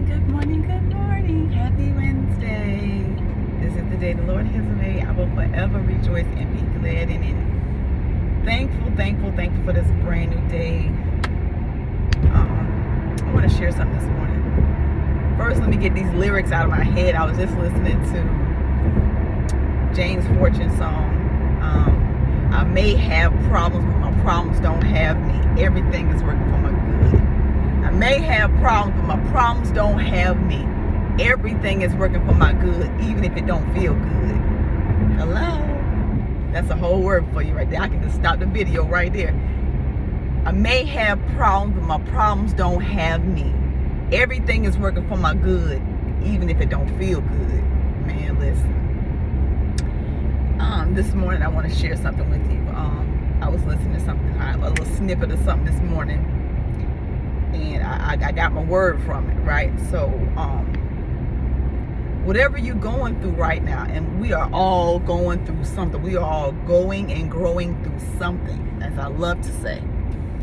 good morning, good morning. Happy Wednesday. This is the day the Lord has made. I will forever rejoice and be glad in it. Thankful for this brand new day. I want to share something this morning. First, let me get these lyrics out of my head. I was just listening to James Fortune song. I may have problems, but my problems don't have me. Everything is working for my good. I may have problems, but my problems don't have me. Everything is working for my good, even if it don't feel good. Hello? That's a whole word for you right there. I can just stop the video right there. I may have problems, but my problems don't have me. Everything is working for my good, even if it don't feel good. Man, listen. This morning I want to share something with you. I was listening to something, a little snippet of something this morning, and I got my word from it, right? So whatever you're going through right now, and we are all going through something. We are all going and growing through something, as I love to say.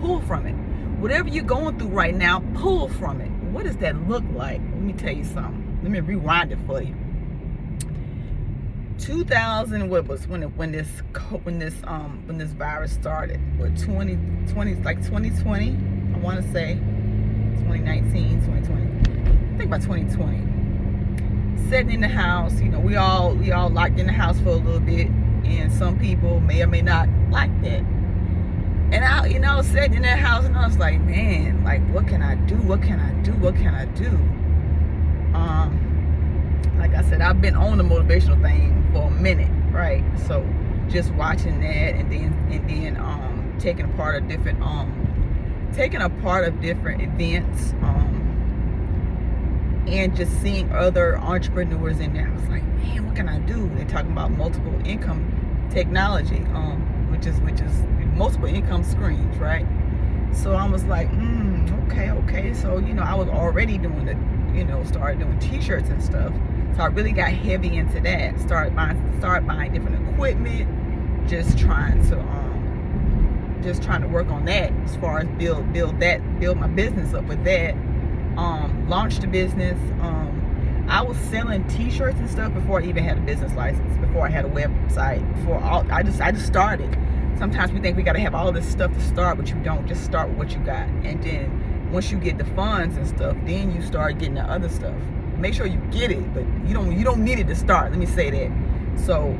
Pull from it. Whatever you're going through right now, pull from it. What does that look like? Let me tell you something. Let me rewind it for you. 2000, what was when this virus started? What, 2020, like 2020? I want to say 2019, 2020. I think about 2020. Sitting in the house, we all locked in the house for a little bit, and some people may or may not like that. And I was sitting in that house, and I was like, man, like, what can I do? What can I do? What can I do? Like I said, I've been on the motivational thing for a minute, right? So just watching that, and then taking a part of different events, and just seeing other entrepreneurs in there. I was like, man, what can I do? They're talking about multiple income technology, which is multiple income streams, right? So I was like, okay. So I was already doing started doing t-shirts and stuff. So I really got heavy into that. Started buying different equipment, just trying to work on that as far as build my business up with that. Launched the business. I was selling t-shirts and stuff before I even had a business license, before I had a website, I just started. Sometimes we think we got to have all this stuff to start, but you don't. Just start with what you got, and then once you get the funds and stuff, then you start getting the other stuff. Make sure you get it, but you don't need it to start. Let me say that. So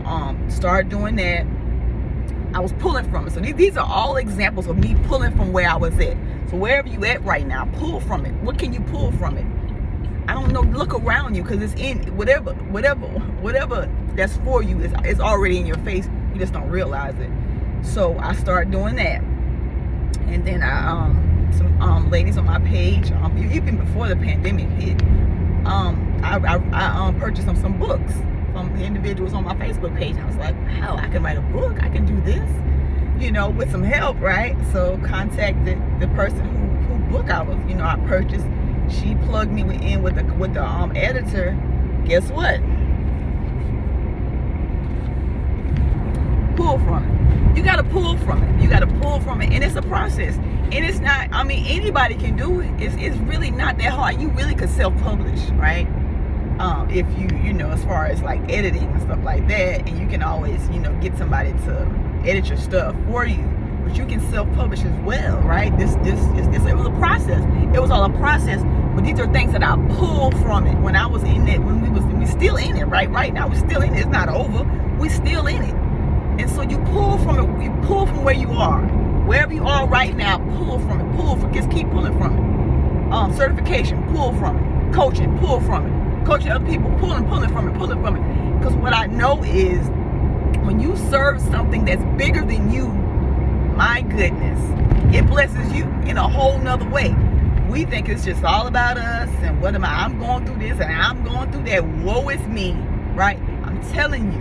start doing that. I was pulling from it. So these are all examples of me pulling from where I was at. So wherever you at right now, pull from it. What can you pull from it? I don't know. Look around you, because it's in whatever that's for you is already in your face. You just don't realize it. So I started doing that, and then some ladies on my page, even before the pandemic hit, I purchased some books from individuals on my Facebook page. I was like, wow, I can write a book. I can do this, with some help, right? So contacted the person who book I purchased. She plugged me in with the editor. Guess what? Pull from it. You got to pull from it. And it's a process. And it's not, anybody can do it. It's really not that hard. You really could self-publish, right? If you as far as like editing and stuff like that, and you can always, get somebody to edit your stuff for you. But you can self-publish as well, right? It was a process. It was all a process. But these are things that I pulled from it when I was in it, we still in it, right? Right now, we're still in it. It's not over. We're still in it. And so you pull from it. You pull from where you are. Wherever you are right now, pull from it. Just keep pulling from it. Certification, pull from it. Coaching, pull from it. Coaching other people, pulling from it. Because what I know is when you serve something that's bigger than you, my goodness, it blesses you in a whole nother way. We think it's just all about us and what am I'm going through this and I'm going through that. Woe is me, right? I'm telling you.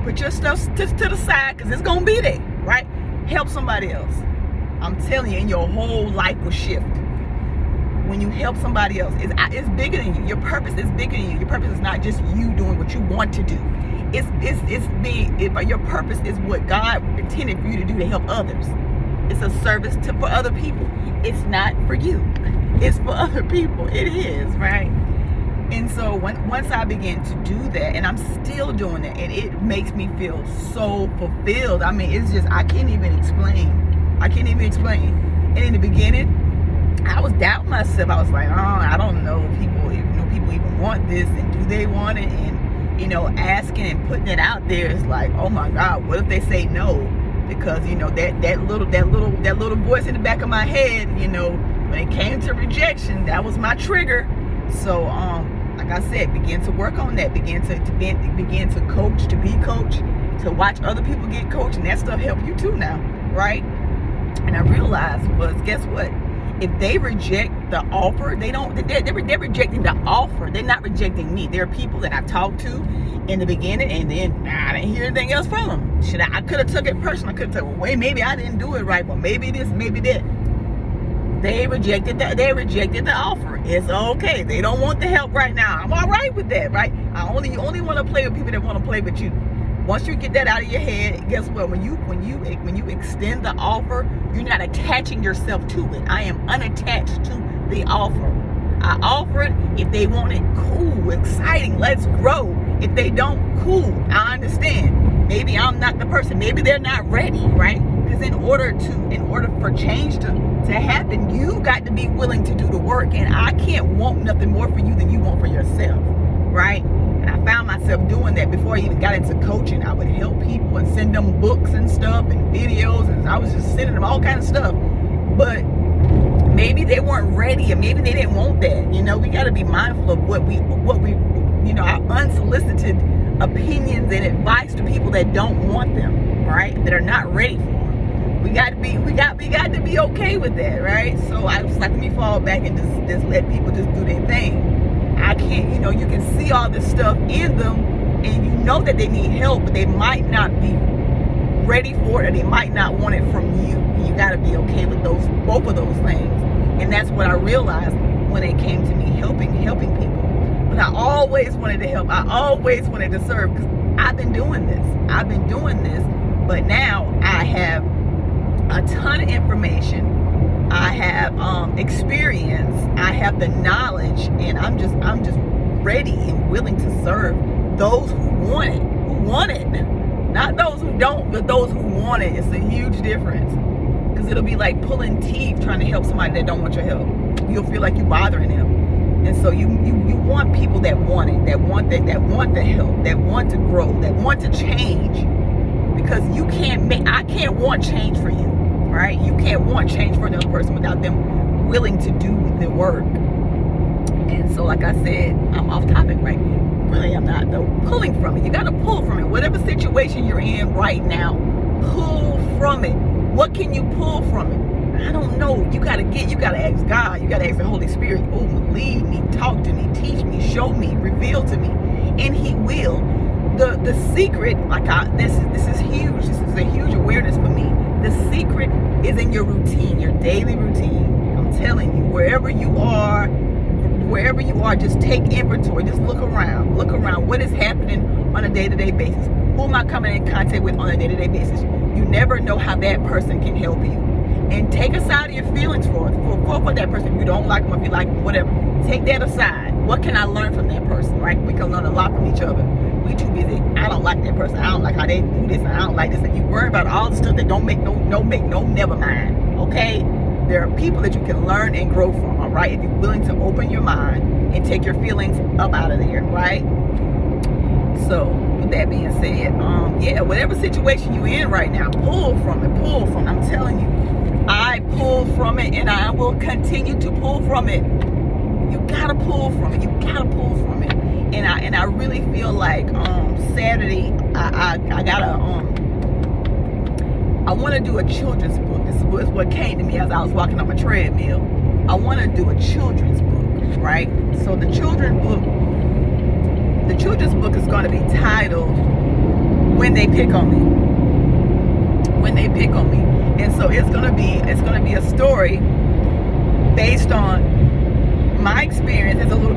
Put your stuff to the side, because it's going to be there, right? Help somebody else. I'm telling you, and your whole life will shift. When you help somebody else, it's bigger than you. Your purpose is bigger than you. Your purpose is not just you doing what you want to do. Your purpose is what God intended for you to do to help others. It's a service for other people. It's not for you. It's for other people. It is, right? And so once I began to do that, and I'm still doing it, and it makes me feel so fulfilled. I mean, it's just, I can't even explain. And in the beginning, I was doubting myself. I was like, oh, I don't know if people even want this, and do they want it? And asking and putting it out there is like, oh my God, what if they say no? Because that little voice in the back of my head, when it came to rejection, that was my trigger. So like I said, begin to work on that. Begin to coach, to be coached, to watch other people get coached, and that stuff help you too now, right? And I realized guess what? If they reject the offer, they're rejecting the offer. They're not rejecting me. There are people that I talked to in the beginning, and then I didn't hear anything else from them. I could have took it personal. I could have said, well, wait, maybe I didn't do it right. Well, maybe this, maybe that. They rejected the offer. It's okay. They don't want the help right now. I'm all right with that, right? You only want to play with people that want to play with you. Once you get that out of your head, guess what? When you extend the offer, you're not attaching yourself to it. I am unattached to the offer. I offer it. If they want it, cool, exciting, let's grow. If they don't, cool, I understand. Maybe I'm not the person. Maybe they're not ready, right? Because in order for change to happen, you got to be willing to do the work. And I can't want nothing more for you than you want for yourself, right? And I found myself doing that before I even got into coaching. I would help people and send them books and stuff and videos, and I was just sending them all kinds of stuff. But maybe they weren't ready, or maybe they didn't want that. We got to be mindful of what we our unsolicited opinions and advice to people that don't want them, right? That are not ready for them. We got to be okay with that, right? So I was like, let me fall back and just let people just do their thing. I can't, you can see all this stuff in them, and you know that they need help, but they might not be ready for it, or they might not want it from you. You got to be okay with both of those things. And that's what I realized when it came to me helping people. But I always wanted to help. I always wanted to serve, because I've been doing this. But now I have a ton of information. I have experience. I have the knowledge, and I'm just ready and willing to serve those who want it, not those who don't, but those who want it. It's a huge difference, because it'll be like pulling teeth trying to help somebody that don't want your help. You'll feel like you're bothering them, and so you want people that want it, that want the help, that want to grow, that want to change, because I can't want change for you. Right? You can't want change for another person without them willing to do the work. And so, like I said, I'm off topic, right? Really, I'm not, though. Pulling from it. You got to pull from it. Whatever situation you're in right now, pull from it. What can you pull from it? I don't know. You got to ask God. You got to ask the Holy Spirit. Oh, lead me, talk to me, teach me, show me, reveal to me. And He will. The secret, this is huge. This is a huge awareness for me. The secret is in your routine, your daily routine. I'm telling you, wherever you are, just take inventory. Just look around. What is happening on a day-to-day basis? Who am I coming in contact with on a day-to-day basis? You never know how that person can help you. And take aside your feelings for that person. If you don't like them, if you like them, whatever. Take that aside. What can I learn from that person, right? We can learn a lot from each other. We too busy. I don't like that person. I don't like how they do this. I don't like this. And you worry about all the stuff that don't make no never mind. Okay? There are people that you can learn and grow from, all right? If you're willing to open your mind and take your feelings up out of there, right? So, with that being said, whatever situation you're in right now, pull from it. I'm telling you, I pull from it, and I will continue to pull from it. You gotta pull from it. And I really feel like Saturday I want to do a children's book. This is what came to me as I was walking on my treadmill. I want to do a children's book, right? So the children's book is going to be titled "When They Pick on Me." When They Pick on Me, and so it's going to be a story based on my experience as a little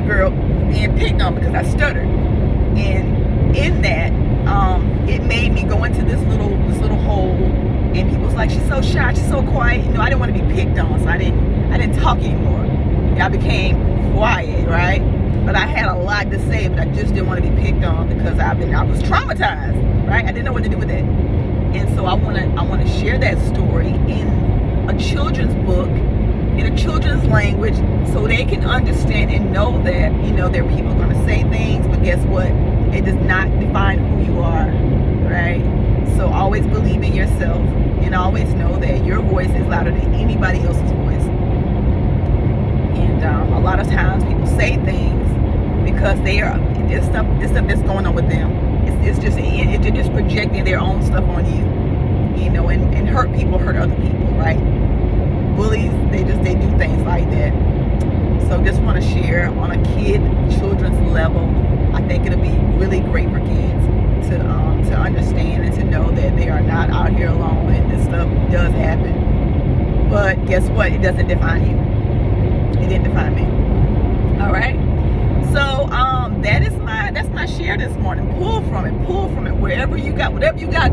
girl being picked on because I stuttered. And in that, it made me go into this little hole, and people was like, she's so shy, she's so quiet. I didn't want to be picked on, so I didn't talk anymore. I became quiet, right? But I had a lot to say, but I just didn't want to be picked on because I was traumatized, right? I didn't know what to do with it. And so I want to share that story in a children's book, in a children's language, so they can understand and know that, you know, there are people going to say things, but guess what? It does not define who you are, right? So always believe in yourself and always know that your voice is louder than anybody else's voice. And a lot of times people say things because there's stuff that's going on with them. They're just projecting their own stuff on you, you know, and hurt people hurt other people, right? Bullies, they do things like that. So just want to share on a children's level. I think it'll be really great for kids to understand and to know that they are not out here alone, and this stuff does happen. But guess what? It doesn't define you. It didn't define me. All right. So that's my share this morning. Pull from it. Whatever you got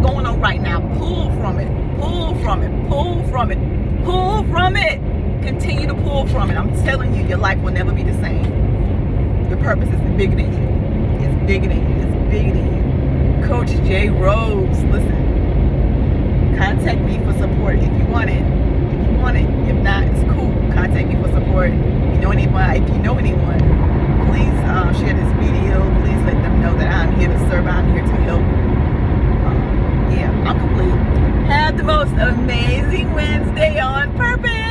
going on right now, pull from it. Continue to pull from it. I'm telling you, your life will never be the same. Your purpose is bigger than you. It's bigger than you. Coach J Rose, listen. Contact me for support if you want it. If not, it's cool. Contact me for support. If you know anyone, please share this video. Please let them know that I'm here to serve. I'm here to help. I'm complete. Have the most amazing Wednesday on purpose.